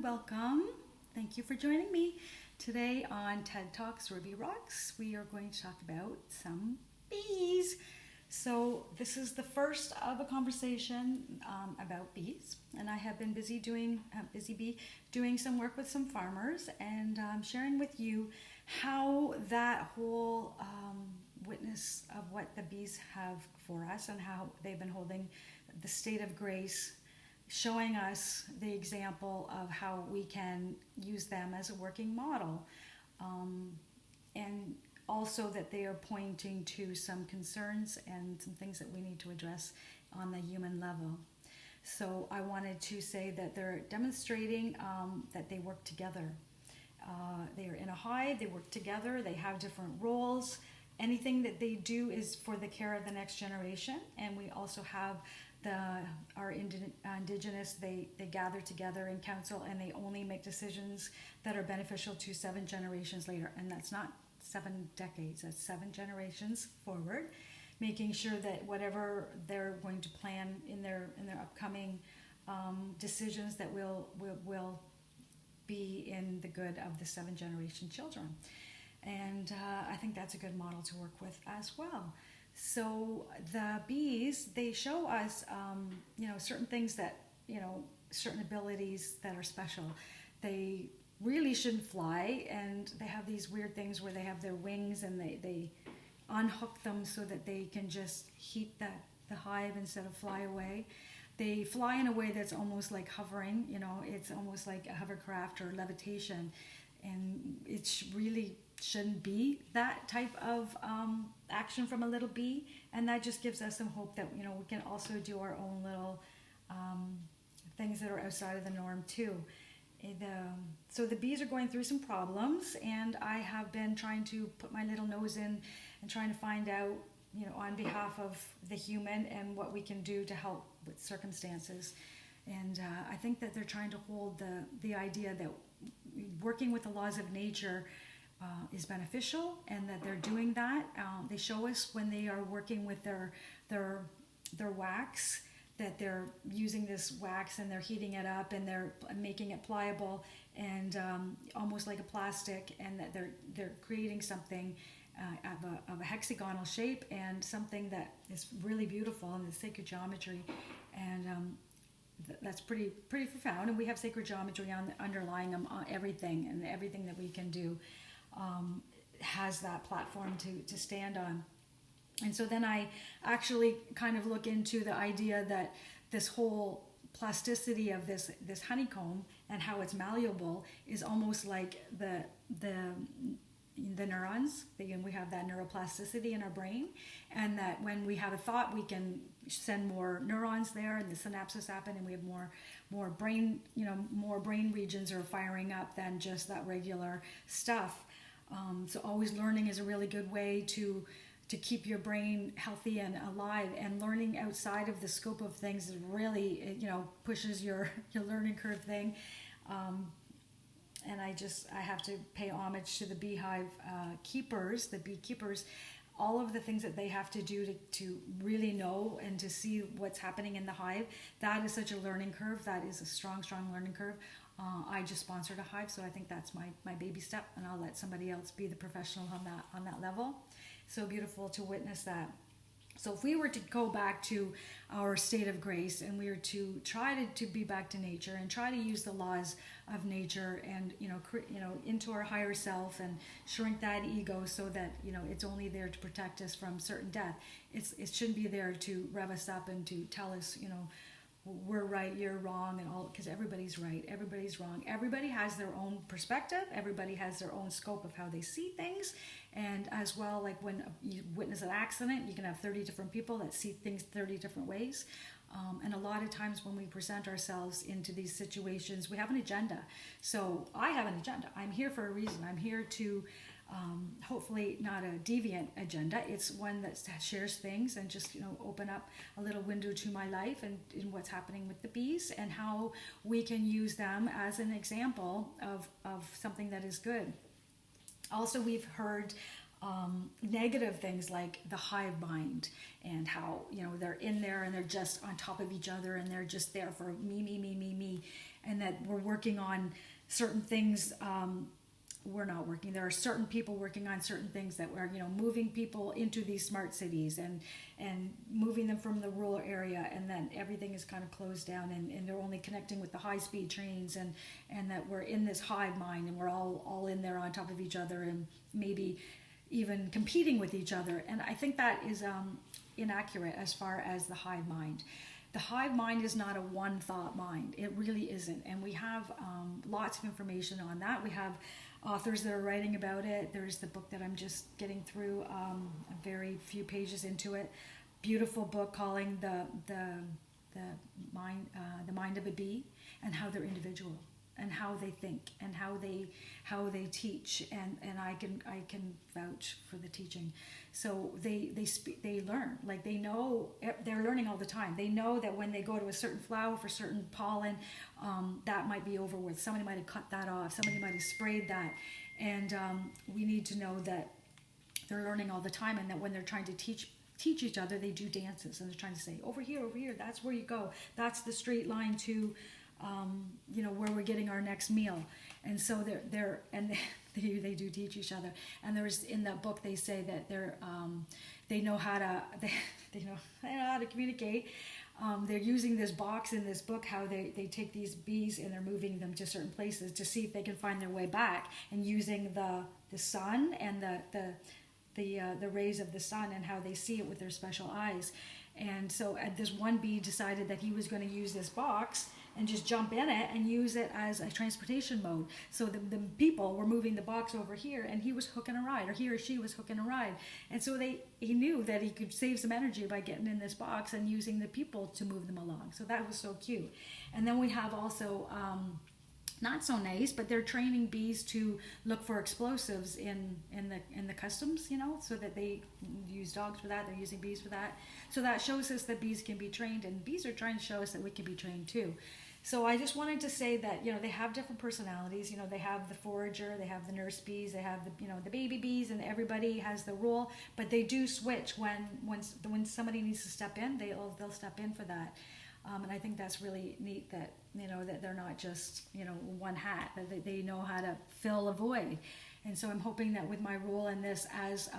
welcome. Thank you for joining me. Today on TED Talks Ruby Rocks, we are going to talk about some bees. So this is the first of a conversation about bees, and I have been busy bee doing some work with some farmers, and sharing with you how that whole witness of what the bees have for us and how they've been holding the state of grace, showing us the example of how we can use them as a working model, and also that they are pointing to some concerns and some things that we need to address on the human level. So I wanted to say that they're demonstrating that they work together. They are in a hive, they work together, they have different roles. Anything that they do is for the care of the next generation. And we also have our indigenous, they gather together in council, and they only make decisions that are beneficial to 7 generations later. And that's not 7 decades, that's 7 generations forward, making sure that whatever they're going to plan in their upcoming decisions, that will be in the good of the 7 generation children. And I think that's a good model to work with as well. So the bees, they show us, certain things that, certain abilities that are special. They really shouldn't fly, and they have these weird things where they have their wings and they unhook them so that they can just heat the hive instead of fly away. They fly in a way that's almost like hovering, it's almost like a hovercraft or levitation, and it really shouldn't be that type of action from a little bee. And that just gives us some hope that we can also do our own little things that are outside of the norm too. So the bees are going through some problems, and I have been trying to put my little nose in and trying to find out, on behalf of the human, and what we can do to help with circumstances. And I think that they're trying to hold the idea that working with the laws of nature is beneficial, and that they're doing that. They show us when they are working with their wax, that they're using this wax and they're heating it up and they're making it pliable and almost like a plastic, and that they're creating something of a hexagonal shape, and something that is really beautiful in the sacred geometry. And that's pretty profound. And we have sacred geometry underlying them, everything, and everything that we can do has that platform to stand on. And so then I actually kind of look into the idea that this whole plasticity of this honeycomb and how it's malleable is almost like the neurons. Again, we have that neuroplasticity in our brain, and that when we have a thought, we can send more neurons there, and the synapses happen, and we have more brain, more brain regions are firing up than just that regular stuff. So always learning is a really good way to keep your brain healthy and alive, and learning outside of the scope of things is really, pushes your learning curve thing. And I have to pay homage to the beehive keepers, the beekeepers, all of the things that they have to do to really know and to see what's happening in the hive. That is such a learning curve. That is a strong learning curve. I just sponsored a hive, so I think that's my baby step, and I'll let somebody else be the professional on that level. So beautiful to witness that. So if we were to go back to our state of grace, and we were to try to be back to nature and try to use the laws of nature, and into our higher self, and shrink that ego so that it's only there to protect us from certain death. It shouldn't be there to rev us up and to tell us we're right, you're wrong, and all, because everybody's right, everybody's wrong. Everybody has their own perspective, everybody has their own scope of how they see things. And as well, like when you witness an accident, you can have 30 different people that see things 30 different ways. And a lot of times when we present ourselves into these situations, we have an agenda. So I have an agenda. I'm here for a reason. I'm here to hopefully not a deviant agenda. It's one that shares things and just open up a little window to my life and in what's happening with the bees, and how we can use them as an example of something that is good. Also, we've heard negative things like the hive mind, and how they're in there and they're just on top of each other, and they're just there for me, and that we're working on certain things. We're not working. There are certain people working on certain things that we're, moving people into these smart cities and moving them from the rural area, and then everything is kind of closed down, and they're only connecting with the high-speed trains, and that we're in this hive mind, and we're all in there on top of each other, and maybe even competing with each other. And I think that is inaccurate as far as the hive mind. The hive mind is not a one thought mind. It really isn't. And we have lots of information on that. We have authors that are writing about it. There's the book that I'm just getting through, a very few pages into it. Beautiful book calling the mind of a bee, and how they're individual, and how they think, and how they teach, and I can vouch for the teaching. So they learn, like they know, they're learning all the time. They know that when they go to a certain flower for certain pollen, that might be over with. Somebody might have cut that off. Somebody might have sprayed that, and we need to know that they're learning all the time, and that when they're trying to teach each other, they do dances, and they're trying to say, over here, that's where you go. That's the straight line to where we're getting our next meal. And so they do teach each other. And there's, in that book, they say that they know how to communicate. They're using this box in this book, how they take these bees and they're moving them to certain places to see if they can find their way back, and using the sun and the rays of the sun, and how they see it with their special eyes. And so this one bee decided that he was going to use this box and just jump in it and use it as a transportation mode. So the people were moving the box over here, and he was hooking a ride, or he or she was hooking a ride. And so he knew that he could save some energy by getting in this box and using the people to move them along. So that was so cute. And then we have also not so nice, but they're training bees to look for explosives in the customs, so that they use dogs for that. They're using bees for that. So that shows us that bees can be trained, and bees are trying to show us that we can be trained too. So I just wanted to say that, they have different personalities. They have the forager, they have the nurse bees, they have the baby bees, and everybody has the role, but they do switch when somebody needs to step in, they'll step in for that. And I think that's really neat that, that they're not just, one hat, that they know how to fill a void. And so I'm hoping that with my role in this as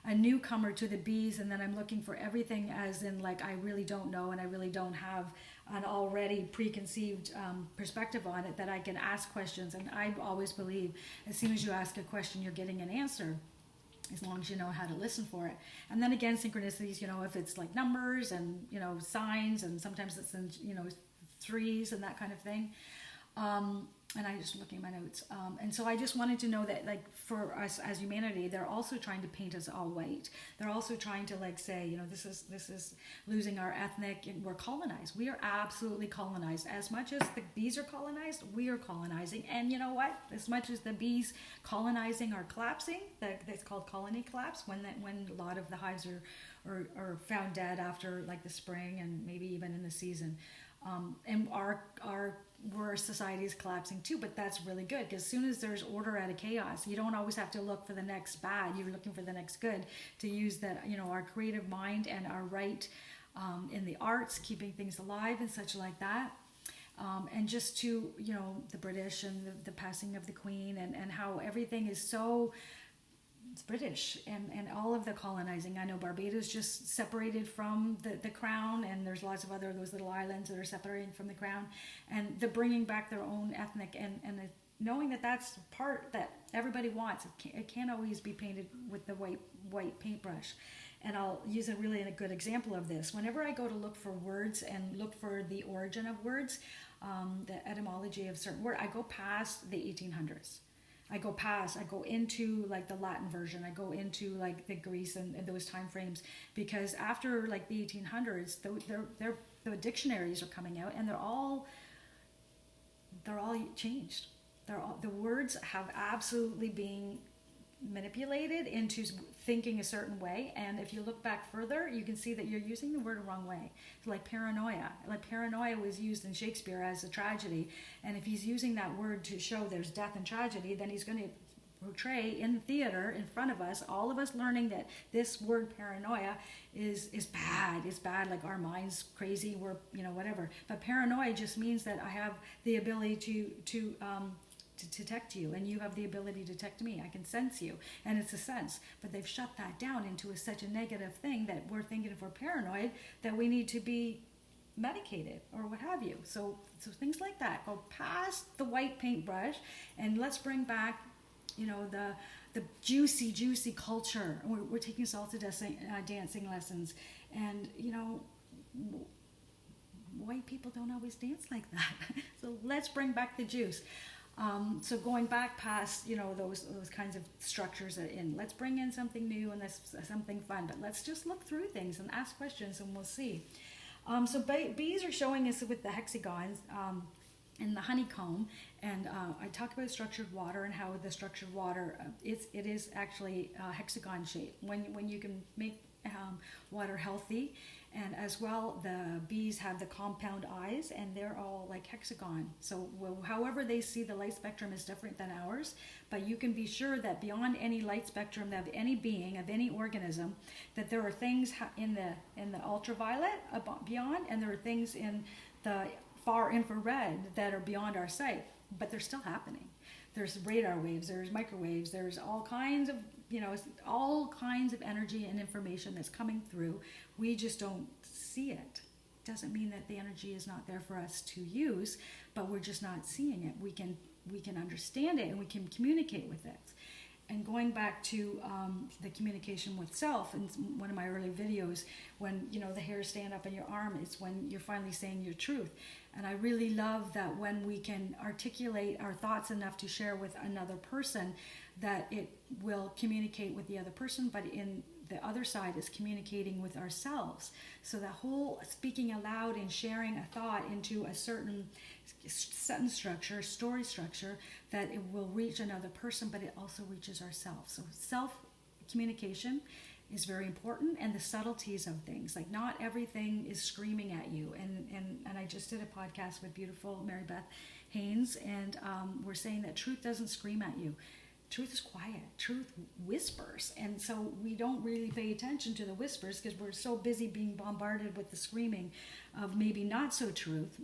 a newcomer to the bees, and then I'm looking for everything as in, like, I really don't know, and I really don't have an already preconceived perspective on it, that I can ask questions. And I always believe as soon as you ask a question, you're getting an answer, as long as you know how to listen for it. And then again, synchronicities, if it's like numbers and, signs, and sometimes it's in, threes and that kind of thing. And I'm just looking at my notes. And so I just wanted to know that, like, for us as humanity, they're also trying to paint us all white. They're also trying to, like, say, this is losing our ethnic, and we're colonized. We are absolutely colonized. As much as the bees are colonized, we are colonizing. And you know what? As much as the bees colonizing are collapsing, that's called colony collapse, when a lot of the hives are found dead after, like, the spring, and maybe even in the season. And our society is collapsing too, but that's really good, because as soon as there's order out of chaos, you don't always have to look for the next bad, you're looking for the next good, to use that, our creative mind and our right in the arts, keeping things alive and such like that. And just to, the British and the passing of the Queen, and how everything is so, it's British, and all of the colonizing. I know Barbados just separated from the crown, and there's lots of other those little islands that are separating from the crown, and they're bringing back their own ethnic, and knowing that that's part that everybody wants. It can't always be painted with the white paintbrush. And I'll use a good example of this. Whenever I go to look for words and look for the origin of words, the etymology of certain words, I go past the 1800s. I go into, like, the Latin version. I go into, like, the Greece and those time frames, because after, like, the 1800s, the dictionaries are coming out, and they're all changed. The words have absolutely been manipulated into thinking a certain way, and if you look back further, you can see that you're using the word the wrong way. It's like paranoia. Like, paranoia was used in Shakespeare as a tragedy, and if he's using that word to show there's death and tragedy, then he's going to portray in the theater in front of us, all of us learning that this word paranoia is bad. It's bad, like our mind's crazy, we're, whatever. But paranoia just means that I have the ability to detect you, and you have the ability to detect me. I can sense you, and it's a sense. But they've shut that down into such a negative thing that we're thinking if we're paranoid that we need to be medicated or what have you. So things like that. Go past the white paintbrush, and let's bring back, the juicy culture. We're taking salsa dancing lessons, and white people don't always dance like that. So let's bring back the juice. So going back past, those kinds of structures in, let's bring in something new and something fun, but let's just look through things and ask questions, and we'll see. So bees are showing us with the hexagons and the honeycomb, and I talk about structured water and how the structured water, it is actually hexagon shape. When you can make water healthy, and as well the bees have the compound eyes, and they're all like hexagon. So however they see the light spectrum is different than ours, but you can be sure that beyond any light spectrum of any being, of any organism, that there are things in the ultraviolet beyond, and there are things in the far infrared that are beyond our sight, but they're still happening. There's radar waves, there's microwaves, there's all kinds of energy and information that's coming through. We just don't see it. Doesn't mean that the energy is not there for us to use, but we're just not seeing it. We can understand it, and we can communicate with it. And going back to the communication with self, in one of my early videos, when the hairs stand up on your arm, it's when you're finally saying your truth. And I really love that when we can articulate our thoughts enough to share with another person, that it will communicate with the other person, but in the other side is communicating with ourselves. So that whole speaking aloud and sharing a thought into a certain sentence structure, story structure, that it will reach another person, but it also reaches ourselves. So self-communication is very important, and the subtleties of things. Like, not everything is screaming at you. And I just did a podcast with beautiful Mary Beth Haynes, and we're saying that truth doesn't scream at you. Truth is quiet. Truth whispers. And so we don't really pay attention to the whispers because we're so busy being bombarded with the screaming of maybe not so truth,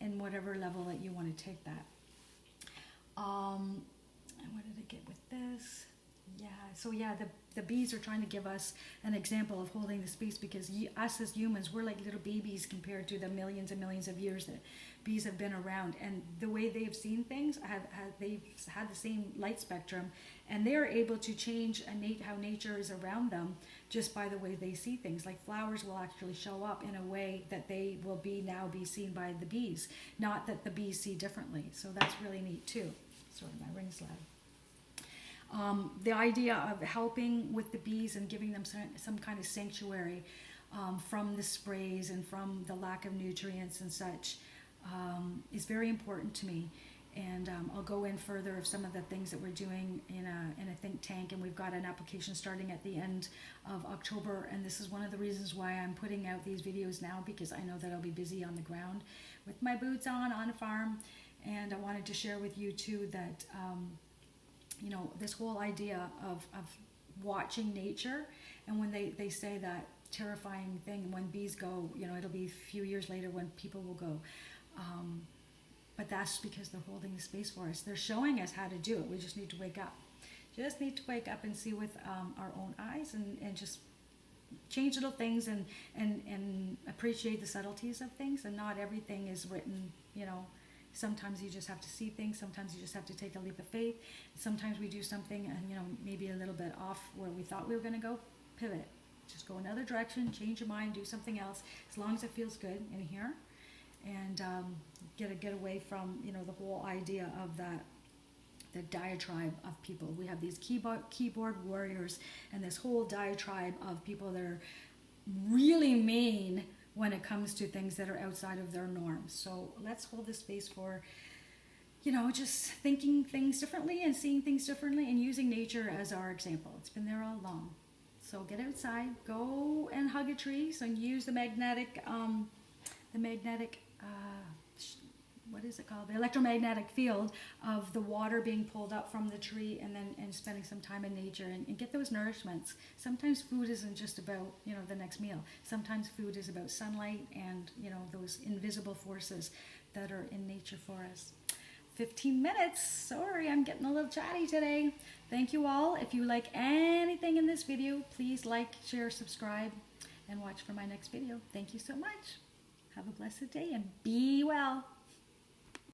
in whatever level that you want to take that. And what did I get with this? The bees are trying to give us an example of holding the space, because us as humans, we're like little babies compared to the millions and millions of years that bees have been around. And the way they've seen things, they've had the same light spectrum, and they're able to change how nature is around them just by the way they see things. Like flowers will actually show up in a way that they will now be seen by the bees, not that the bees see differently. So that's really neat too. Sorry, my ring's loud. The idea of helping with the bees and giving them some kind of sanctuary from the sprays and from the lack of nutrients and such is very important to me. And I'll go in further of some of the things that we're doing in a think tank, and we've got an application starting at the end of October. And this is one of the reasons why I'm putting out these videos now, because I know that I'll be busy on the ground with my boots on a farm. And I wanted to share with you too that this whole idea of watching nature, and when they say that terrifying thing, when bees go, it'll be a few years later when people will go. But that's because they're holding the space for us. They're showing us how to do it. We just need to wake up. Just need to wake up and see with our own eyes, and just change little things and appreciate the subtleties of things. And not everything is written, Sometimes you just have to see things. Sometimes you just have to take a leap of faith. Sometimes we do something and, maybe a little bit off where we thought we were going to go. Pivot. Just go another direction. Change your mind. Do something else. As long as it feels good in here. And get away from, the whole idea of the diatribe of people. We have these keyboard warriors and this whole diatribe of people that are really mean when it comes to things that are outside of their norms. So let's hold this space for, just thinking things differently and seeing things differently and using nature as our example. It's been there all along. So get outside, go and hug a tree. So use the magnetic, what is it called? The electromagnetic field of the water being pulled up from the tree, and spending some time in nature and get those nourishments. Sometimes food isn't just about, the next meal. Sometimes food is about sunlight and, those invisible forces that are in nature for us. 15 minutes. Sorry, I'm getting a little chatty today. Thank you all. If you like anything in this video, please like, share, subscribe, and watch for my next video. Thank you so much. Have a blessed day and be well.